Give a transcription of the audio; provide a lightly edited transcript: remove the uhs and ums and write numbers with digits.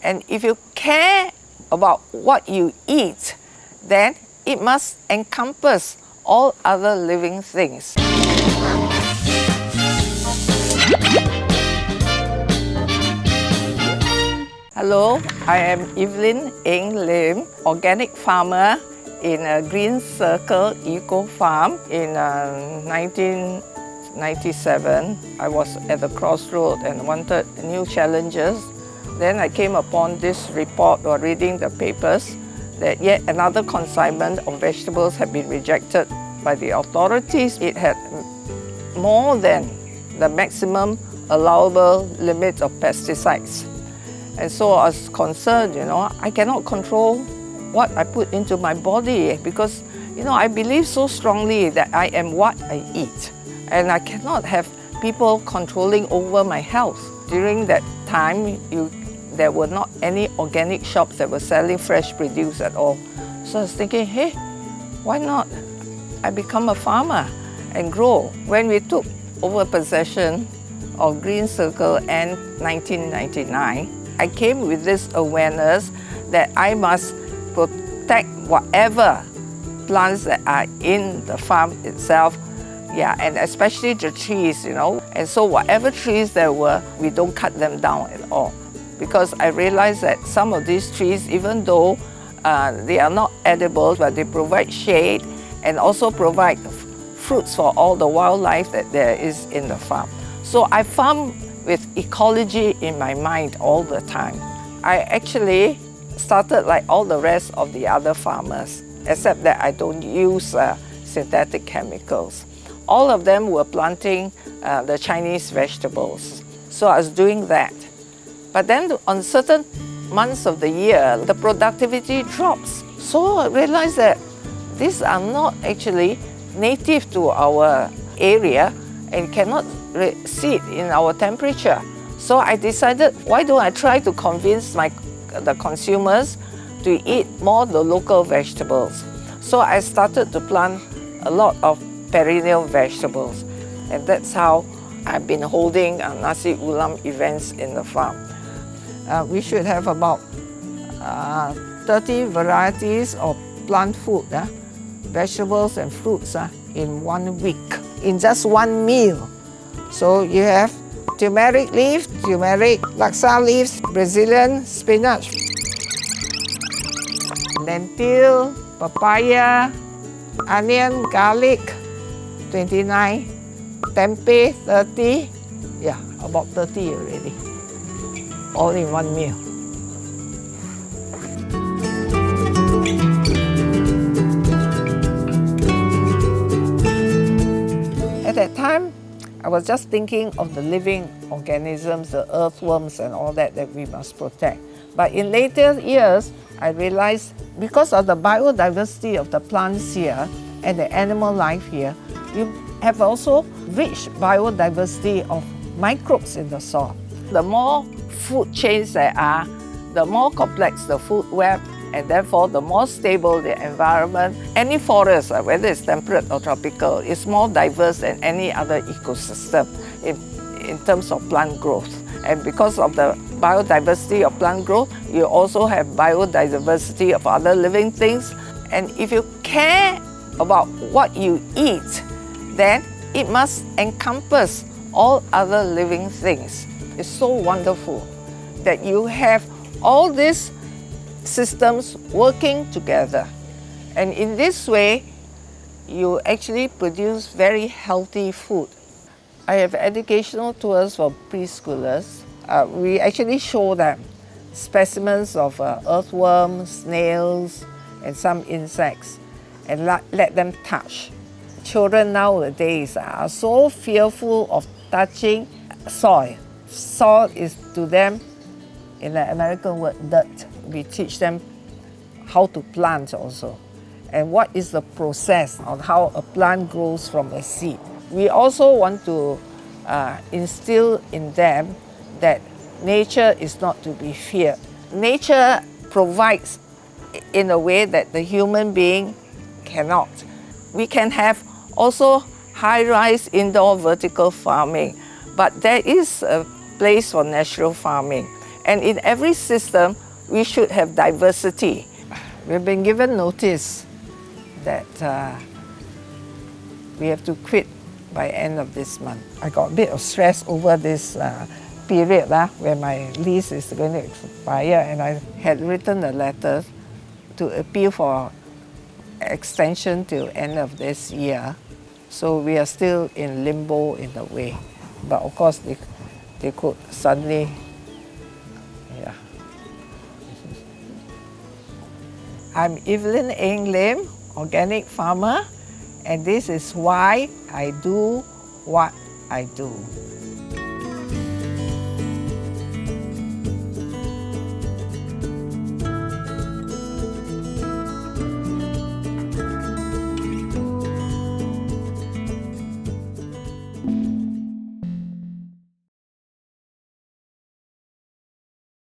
And if you care about what you eat, then it must encompass all other living things. Hello, I am Evelyn Eng-Lim, organic farmer in a Green Circle Eco Farm in 1997. I was at the crossroad and wanted new challenges. Then I came upon this report or reading the papers that yet another consignment of vegetables had been rejected by the authorities. It had more than the maximum allowable limit of pesticides. And so I was concerned, I cannot control what I put into my body because, I believe so strongly that I am what I eat. And I cannot have people controlling over my health. During that time, there were not any organic shops that were selling fresh produce at all. So I was thinking, hey, why not I become a farmer and grow? When we took over possession of Green Circle in 1999, I came with this awareness that I must protect whatever plants that are in the farm itself, and especially the trees, And so whatever trees there were, we don't cut them down at all. Because I realized that some of these trees, even though they are not edible, but they provide shade and also provide fruits for all the wildlife that there is in the farm. So I farm with ecology in my mind all the time. I actually started like all the rest of the other farmers, except that I don't use synthetic chemicals. All of them were planting the Chinese vegetables. So I was doing that. But then on certain months of the year, the productivity drops. So I realized that these are not actually native to our area and cannot seed in our temperature. So I decided, why don't I try to convince the consumers to eat more the local vegetables? So I started to plant a lot of perennial vegetables. And that's how I've been holding nasi ulam events in the farm. We should have about 30 varieties of plant food, vegetables and fruits in 1 week, in just one meal. So you have turmeric leaf, turmeric, laksa leaves, Brazilian spinach, lentil, papaya, onion, garlic, 29, tempeh, 30, about 30 already, all in one meal. At that time, I was just thinking of the living organisms, the earthworms and all that we must protect. But in later years, I realized because of the biodiversity of the plants here and the animal life here, you have also rich biodiversity of microbes in the soil. The more food chains there are, the more complex the food web, and therefore the more stable the environment. Any forest, whether it's temperate or tropical, is more diverse than any other ecosystem in terms of plant growth. And because of the biodiversity of plant growth, you also have biodiversity of other living things. And if you care about what you eat, then it must encompass all other living things. It's so wonderful that you have all these systems working together. And in this way, you actually produce very healthy food. I have educational tours for preschoolers. We actually show them specimens of earthworms, snails, and some insects, and let them touch. Children nowadays are so fearful of touching soil. Soil is to them, in the American word, dirt. We teach them how to plant also, and what is the process on how a plant grows from a seed. We also want to instill in them that nature is not to be feared. Nature provides in a way that the human being cannot. We can have also high-rise indoor vertical farming, but there is a place for natural farming. And in every system, we should have diversity. We've been given notice that we have to quit by end of this month. I got a bit of stress over this period where my lease is going to expire, and I had written a letter to appeal for extension till end of this year. So we are still in limbo in a way. But of course they could suddenly, yeah. I'm Evelyn Eng-Lim, organic farmer, and this is why I do what I do.